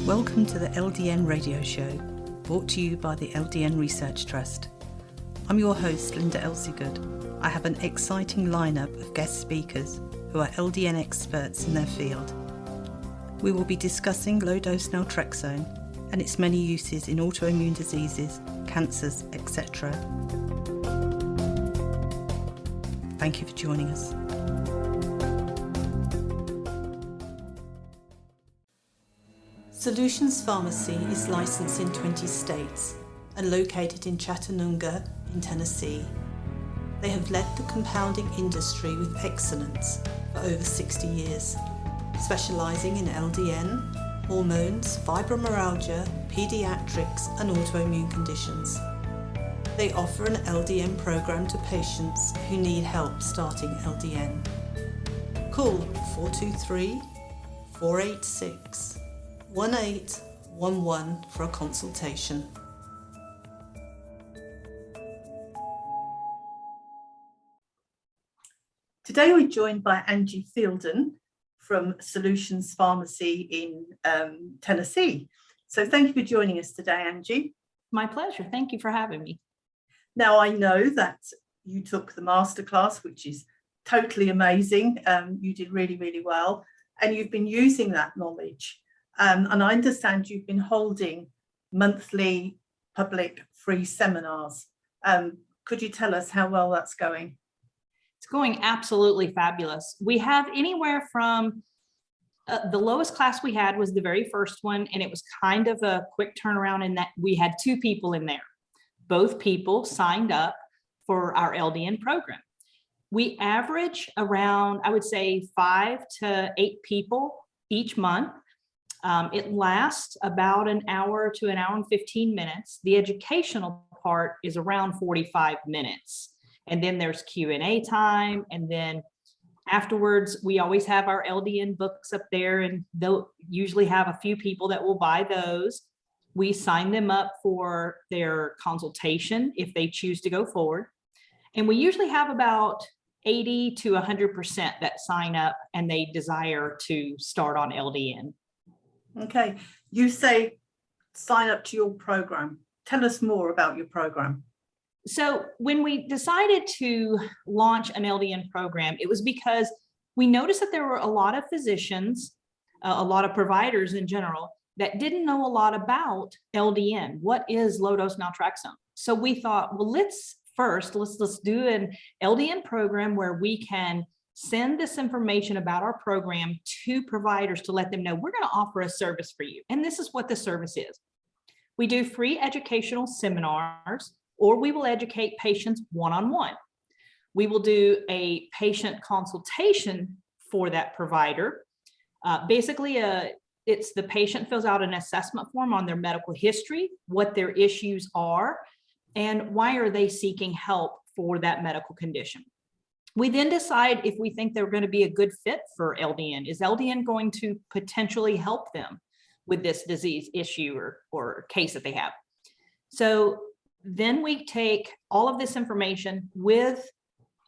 Welcome to the LDN Radio Show, brought to you by the LDN Research Trust. I'm your host, Linda Elseygood. I have an exciting lineup of guest speakers who are LDN experts in their field. We will be discussing low-dose naltrexone and its many uses in autoimmune diseases, cancers, etc. Thank you for joining us. Solutions Pharmacy is licensed in 20 states and located in Chattanooga in Tennessee. They have led the compounding industry with excellence for over 60 years, specialising in LDN, hormones, fibromyalgia, paediatrics and autoimmune conditions. They offer an LDN program to patients who need help starting LDN. Call 423-486-1811 for a consultation. Today we're joined by Angie Fielden from Solutions Pharmacy in Tennessee. So thank you for joining us today, Angie. My pleasure. Thank you for having me. Now I know that you took the masterclass, which is totally amazing. You did really, really well. And you've been using that knowledge. And I understand you've been holding monthly public free seminars. Could you tell us how well that's going? It's going absolutely fabulous. We have anywhere from the lowest class we had was the very first one, and it was kind of a quick turnaround in that we had 2 people in there. Both people signed up for our LDN program. We average around, I would say, 5 to 8 people each month. It lasts about an hour to an hour and 15 minutes. The educational part is around 45 minutes. And then there's Q&A time. And then afterwards, we always have our LDN books up there, and they'll usually have a few people that will buy those. We sign them up for their consultation if they choose to go forward. And we usually have about 80 to 100% that sign up and they desire to start on LDN. Okay, you say sign up to your program. Tell us more about your program. So when we decided to launch an LDN program, it was because we noticed that there were a lot of physicians, a lot of providers in general, that didn't know a lot about LDN. What is low-dose naltrexone? So we thought, well, let's do an LDN program where we can send this information about our program to providers to let them know we're going to offer a service for you. And this is what the service is. We do free educational seminars, or we will educate patients one-on-one. We will do a patient consultation for that provider. It's the patient fills out an assessment form on their medical history, what their issues are, and why are they seeking help for that medical condition. We then decide if we think they're going to be a good fit for LDN. Is LDN going to potentially help them with this disease issue or case that they have? So then we take all of this information with,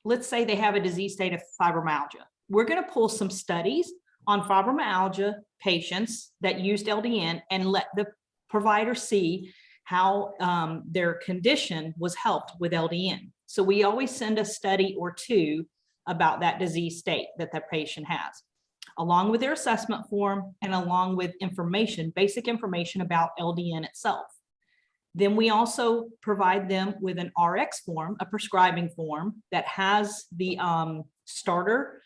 let's say they have a disease state of fibromyalgia. We're going to pull some studies on fibromyalgia patients that used LDN and let the provider see how their condition was helped with LDN. So we always send a study or 2 about that disease state that the patient has, along with their assessment form and along with information, basic information about LDN itself. Then we also provide them with an RX form, a prescribing form that has the starter,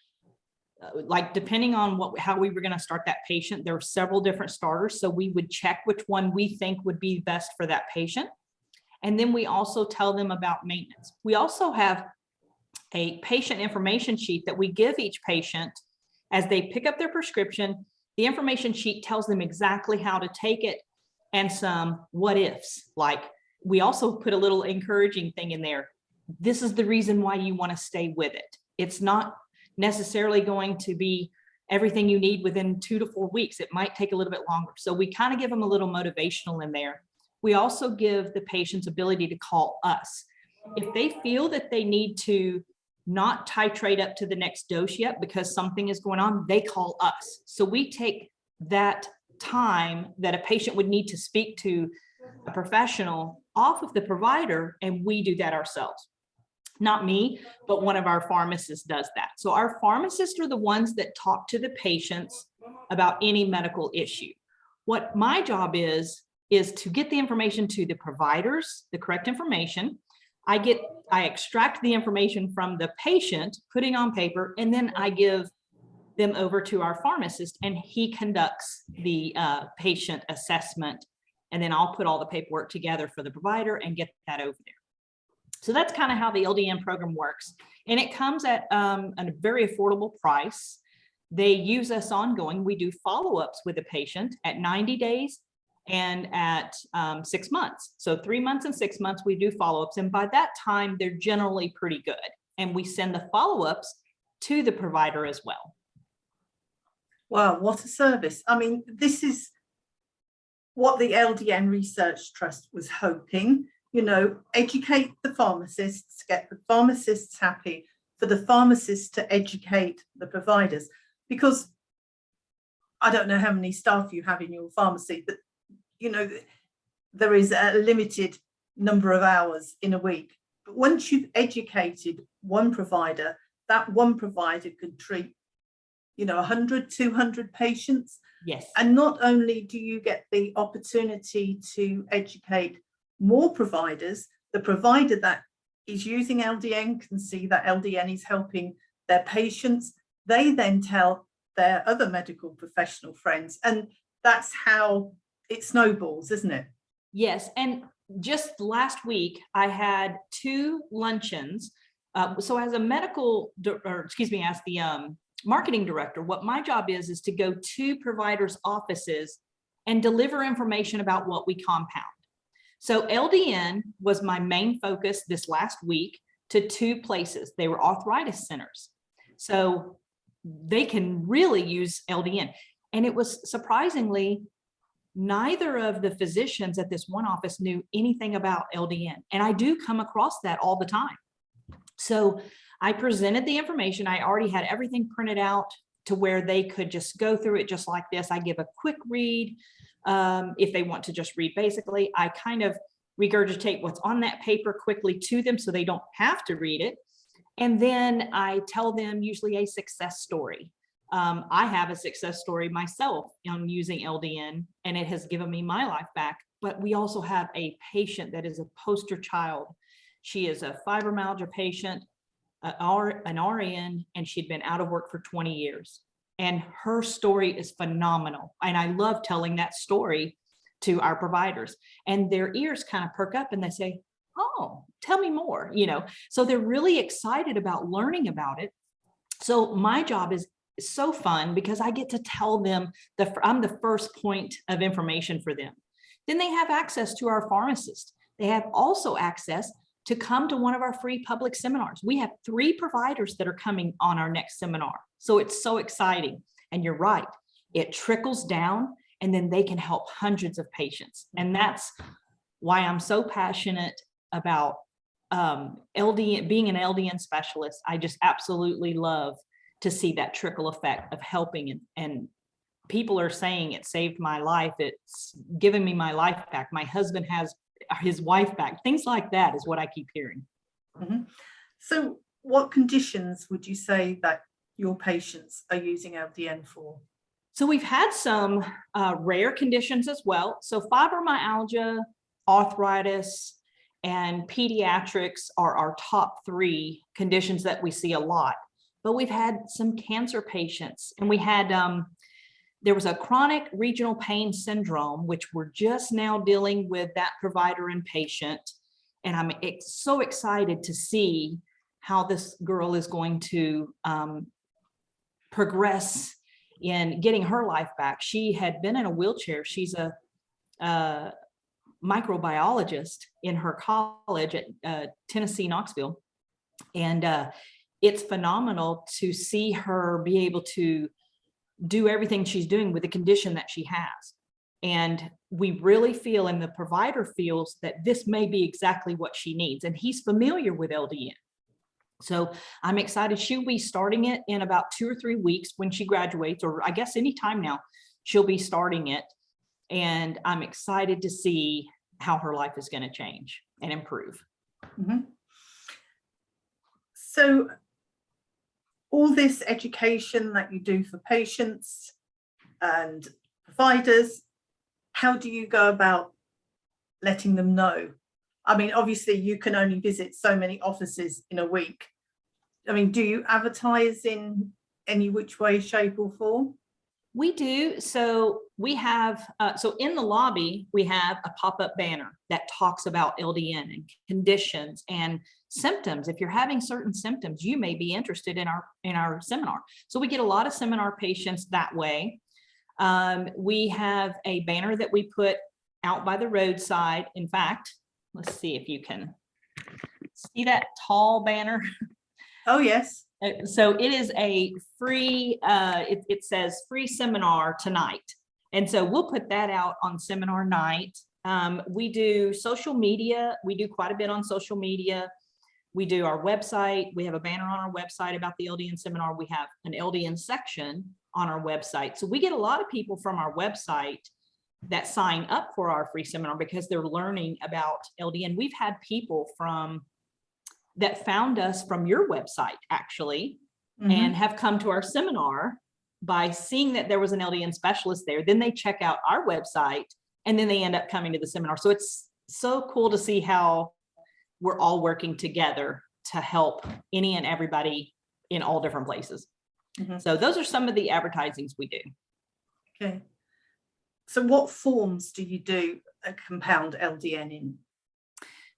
like depending on how we were going to start that patient, there were several different starters. So we would check which one we think would be best for that patient. And then we also tell them about maintenance. We also have a patient information sheet that we give each patient as they pick up their prescription. The information sheet tells them exactly how to take it and some what ifs. Like we also put a little encouraging thing in there. This is the reason why you want to stay with it. It's not necessarily going to be everything you need within 2 to 4 weeks. It might take a little bit longer. So we kind of give them a little motivational in there. We also give the patient's ability to call us. If they feel that they need to not titrate up to the next dose yet because something is going on, they call us. So we take that time that a patient would need to speak to a professional off of the provider, and we do that ourselves. Not me, but one of our pharmacists does that. So our pharmacists are the ones that talk to the patients about any medical issue. What my job is to get the information to the providers, the correct information. I extract the information from the patient, putting on paper, and then I give them over to our pharmacist, and he conducts the patient assessment. And then I'll put all the paperwork together for the provider and get that over there. So that's kind of how the LDN program works. And it comes at a very affordable price. They use us ongoing. We do follow-ups with the patient at 90 days and at 6 months. So 3 months and 6 months, we do follow-ups. And by that time, they're generally pretty good. And we send the follow-ups to the provider as well. Wow, what a service. I mean, this is what the LDN Research Trust was hoping, educate the pharmacists, get the pharmacists happy, for the pharmacists to educate the providers. Because I don't know how many staff you have in your pharmacy, but there is a limited number of hours in a week. But once you've educated one provider, that one provider could treat 100, 200 patients. Yes. And not only do you get the opportunity to educate more providers, the provider that is using LDN can see that LDN is helping their patients. They then tell their other medical professional friends, and that's how it snowballs, isn't it? Yes. And just last week, I had 2 luncheons. So as a as the marketing director, what my job is to go to providers' offices and deliver information about what we compound. So LDN was my main focus this last week to 2 places. They were arthritis centers. So they can really use LDN. And it was surprisingly, neither of the physicians at this one office knew anything about LDN. And I do come across that all the time. So I presented the information. I already had everything printed out to where they could just go through it just like this. I give a quick read. If they want to just read, basically, I kind of regurgitate what's on that paper quickly to them so they don't have to read it. And then I tell them usually a success story. I have a success story myself on using LDN, and it has given me my life back. But we also have a patient that is a poster child. She is a fibromyalgia patient, an RN, and she'd been out of work for 20 years. And her story is phenomenal. And I love telling that story to our providers. And their ears kind of perk up and they say, oh, tell me more, So they're really excited about learning about it. So my job is so fun because I get to tell them I'm the first point of information for them. Then they have access to our pharmacist. They have also access to come to one of our free public seminars. We have 3 providers that are coming on our next seminar. So it's so exciting. And you're right, it trickles down and then they can help hundreds of patients. And that's why I'm so passionate about LDN, being an LDN specialist. I just absolutely love to see that trickle effect of helping, and people are saying it saved my life. It's given me my life back. My husband has his wife back. Things like that is what I keep hearing. Mm-hmm. So what conditions would you say that your patients are using LDN for? So we've had some rare conditions as well. So fibromyalgia, arthritis, and pediatrics are our top 3 conditions that we see a lot. But we've had some cancer patients, and we had there was a chronic regional pain syndrome, which we're just now dealing with that provider and patient. And I'm so excited to see how this girl is going to progress in getting her life back. She had been in a wheelchair. She's a microbiologist in her college at Tennessee, Knoxville. And it's phenomenal to see her be able to do everything she's doing with the condition that she has. And we really feel, and the provider feels, that this may be exactly what she needs. And he's familiar with LDN. So I'm excited. She'll be starting it in about 2 or 3 weeks when she graduates, or I guess any time now. she'll be starting it. And I'm excited to see how her life is going to change and improve. Mhm. So all this education that you do for patients and providers, how do you go about letting them know? I mean, obviously you can only visit so many offices in a week. I mean, do you advertise in any which way, shape or form? We do. So we have, so in the lobby, we have a pop-up banner that talks about LDN and conditions and symptoms. If you're having certain symptoms, you may be interested in our seminar. So we get a lot of seminar patients that way. We have a banner that we put out by the roadside. In fact, let's see if you can see that tall banner. Oh, yes. So it is a free, it says free seminar tonight. And so we'll put that out on seminar night. We do social media. We do quite a bit on social media. We do our website. We have a banner on our website about the LDN seminar. We have an LDN section on our website. So we get a lot of people from our website that sign up for our free seminar because they're learning about LDN. We've had people that found us from your website actually, and have come to our seminar by seeing that there was an LDN specialist there. Then they check out our website and then they end up coming to the seminar. So it's so cool to see how we're all working together to help any and everybody in all different places. So those are some of the advertisings we do. Okay. So what forms do you do a compound LDN in?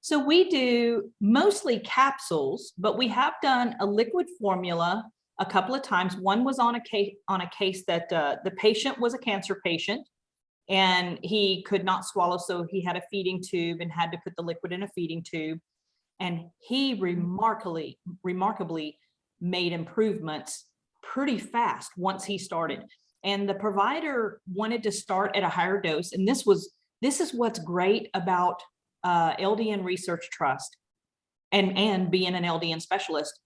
So we do mostly capsules, but we have done a liquid formula a couple of times. One was on a case that the patient was a cancer patient and he could not swallow. So he had a feeding tube and had to put the liquid in a feeding tube. And he remarkably made improvements pretty fast once he started. And the provider wanted to start at a higher dose. And this is what's great about LDN Research Trust and being an LDN specialist.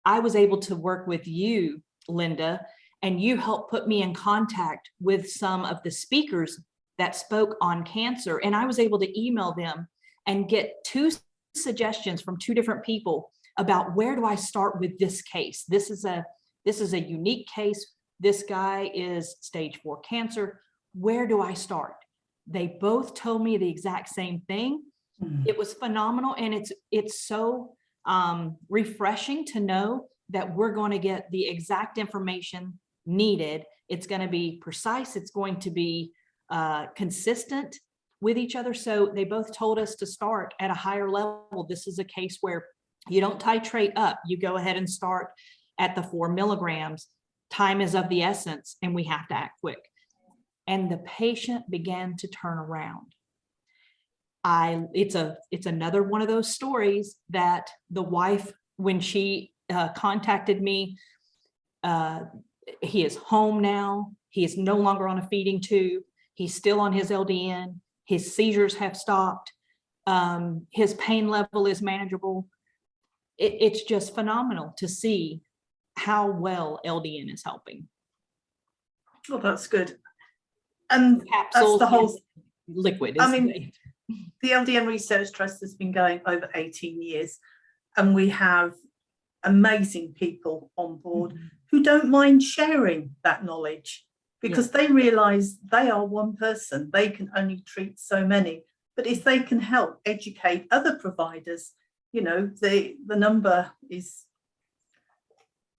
I was able to work with you, Linda, and you helped put me in contact with some of the speakers that spoke on cancer. And I was able to email them and get 2 suggestions from 2 different people about where do I start with this case. This is a unique case. This guy is stage 4 cancer. Where do I start? They both told me the exact same thing. It was phenomenal. And it's so refreshing to know that we're going to get the exact information needed. It's going to be precise. It's going to be consistent with each other. So they both told us to start at a higher level. This is a case where you don't titrate up. You go ahead and start at the 4 milligrams. Time is of the essence and we have to act quick. And the patient began to turn around. It's another one of those stories that the wife, when she contacted me, he is home now. He is no longer on a feeding tube. He's still on his LDN. His seizures have stopped. His pain level is manageable. It's just phenomenal to see how well LDN is helping. Well, that's good. And Capsules, that's the whole liquid. I mean, the LDN Research Trust has been going over 18 years, and we have amazing people on board who don't mind sharing that knowledge because they realize they are one person. They can only treat so many. But if they can help educate other providers, you know, the number is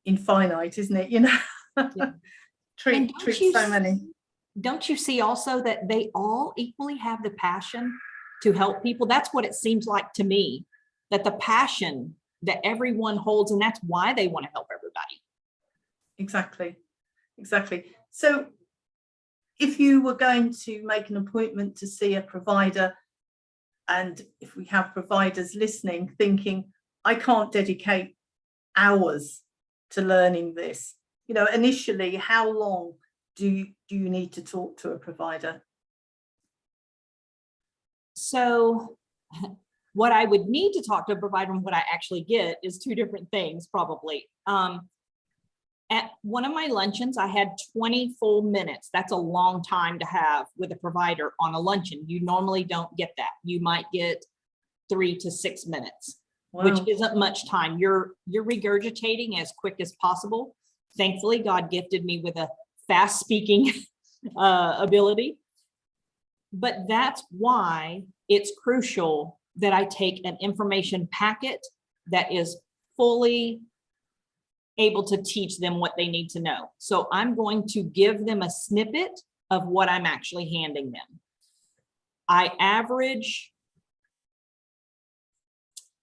infinite, isn't it? You know, treat so many. Don't you see also that they all equally have the passion to help people? That's what it seems like to me, that the passion that everyone holds, and that's why they want to help everybody. Exactly. So if you were going to make an appointment to see a provider, and if we have providers listening thinking, I can't dedicate hours to learning this, you know, initially, how long do you need to talk to a provider? So what I would need to talk to a provider and what I actually get is 2 different things probably. At one of my luncheons, I had 20 full minutes. That's a long time to have with a provider on a luncheon. You normally don't get that. You might get 3 to 6 minutes, which Wow. isn't much time. You're regurgitating as quick as possible. Thankfully, God gifted me with a fast speaking ability. But that's why it's crucial that I take an information packet that is fully able to teach them what they need to know. So I'm going to give them a snippet of what I'm actually handing them. I average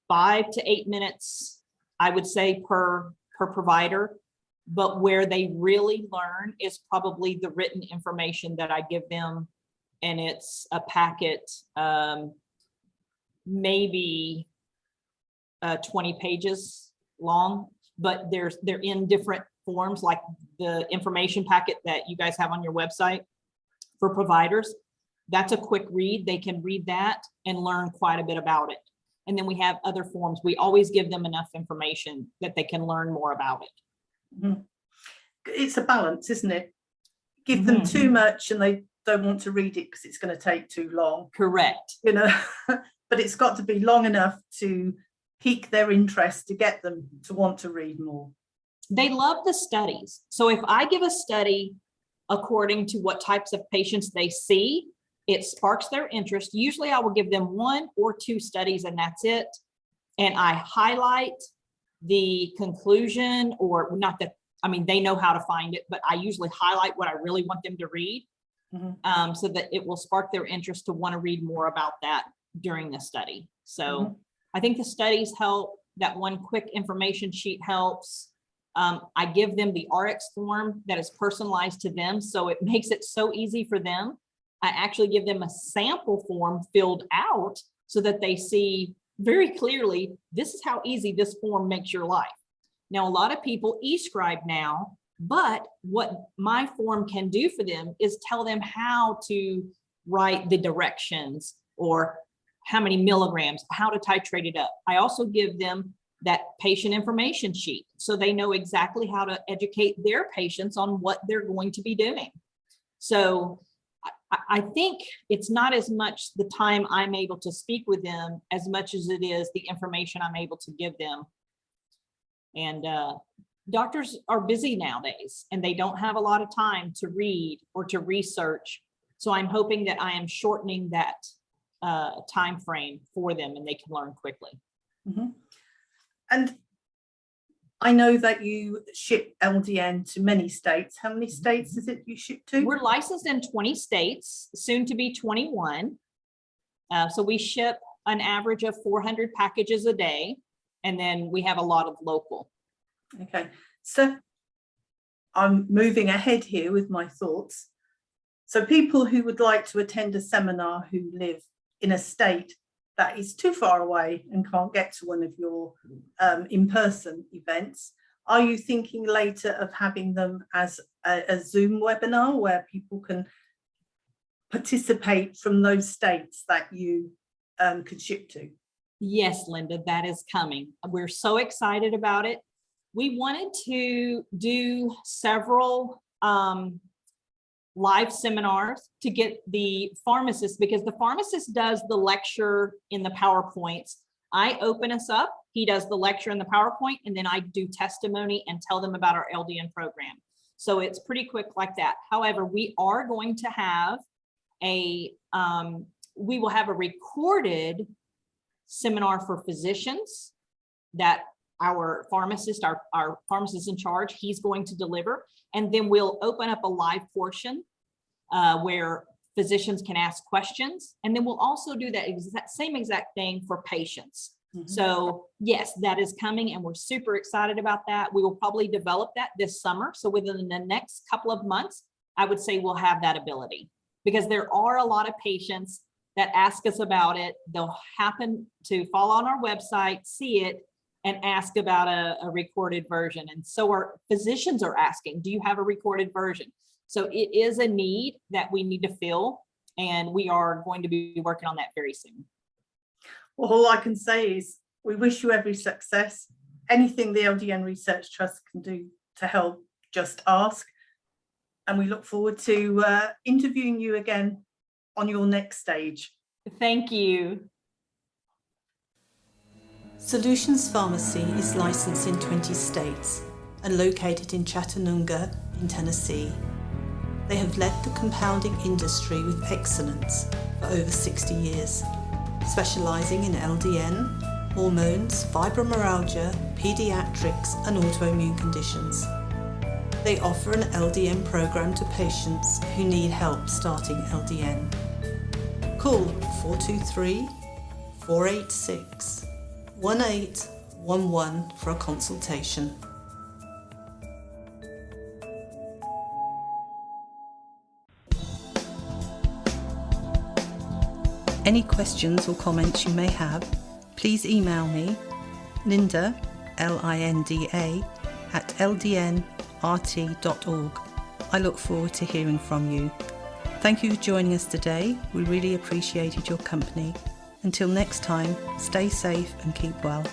5 to 8 minutes, I would say, per provider. But where they really learn is probably the written information that I give them. And it's a packet, maybe 20 pages long, but they're in different forms, like the information packet that you guys have on your website for providers. That's a quick read. They can read that and learn quite a bit about it. And then we have other forms. We always give them enough information that they can learn more about it. Mhm. It's a balance, isn't it? Give them too much and they don't want to read it because it's going to take too long. Correct. You know, but it's got to be long enough to pique their interest, to get them to want to read more. They love the studies. So if I give a study according to what types of patients they see, it sparks their interest. Usually I will give them 1 or 2 studies and that's it. And I highlight the conclusion, or not that, I mean, they know how to find it, but I usually highlight what I really want them to read, so that it will spark their interest to want to read more about that during the study. So I think the studies help. That one quick information sheet helps. I give them the RX form that is personalized to them, so it makes it so easy for them. I actually give them a sample form filled out so that they see very clearly, this is how easy this form makes your life. Now, a lot of people e-scribe now, but what my form can do for them is tell them how to write the directions or how many milligrams, how to titrate it up. I also give them that patient information sheet so they know exactly how to educate their patients on what they're going to be doing. So I think it's not as much the time I'm able to speak with them as much as it is the information I'm able to give them. And doctors are busy nowadays and they don't have a lot of time to read or to research. So I'm hoping that I am shortening that time frame for them and they can learn quickly. And I know that you ship LDN to many states. How many states is it you ship to? We're licensed in 20 states, soon to be 21. So we ship an average of 400 packages a day. And then we have a lot of local. Okay, so I'm moving ahead here with my thoughts. So people who would like to attend a seminar who live in a state that is too far away and can't get to one of your in-person events, are you thinking later of having them as a Zoom webinar where people can participate from those states that you could ship to? Yes, Linda, that is coming. We're so excited about it. We wanted to do several live seminars to get the pharmacist, because the pharmacist does the lecture in the PowerPoints. I open us up, he does the lecture in the PowerPoint, and then I do testimony and tell them about our LDN program. So it's pretty quick like that. However, we are going to have we will have a recorded seminar for physicians that our pharmacist in charge, he's going to deliver. And then we'll open up a live portion where physicians can ask questions. And then we'll also do that same exact thing for patients. So yes, that is coming and we're super excited about that. We will probably develop that this summer. So within the next couple of months, I would say we'll have that ability, because there are a lot of patients that ask us about it. They'll happen to fall on our website, see it, and ask about a recorded version. And so our physicians are asking, do you have a recorded version? So it is a need that we need to fill, and we are going to be working on that very soon. Well, all I can say is we wish you every success. Anything the LDN Research Trust can do to help just ask. And we look forward to interviewing you again on your next stage. Thank you. Solutions Pharmacy is licensed in 20 states and located in Chattanooga in Tennessee. They have led the compounding industry with excellence for over 60 years, specialising in LDN, hormones, fibromyalgia, paediatrics and autoimmune conditions. They offer an LDN program to patients who need help starting LDN. Call 423 486 1811 for a consultation. Any questions or comments you may have, please email me, Linda, Linda, at ldnrt.org. I look forward to hearing from you. Thank you for joining us today. We really appreciated your company. Until next time, stay safe and keep well.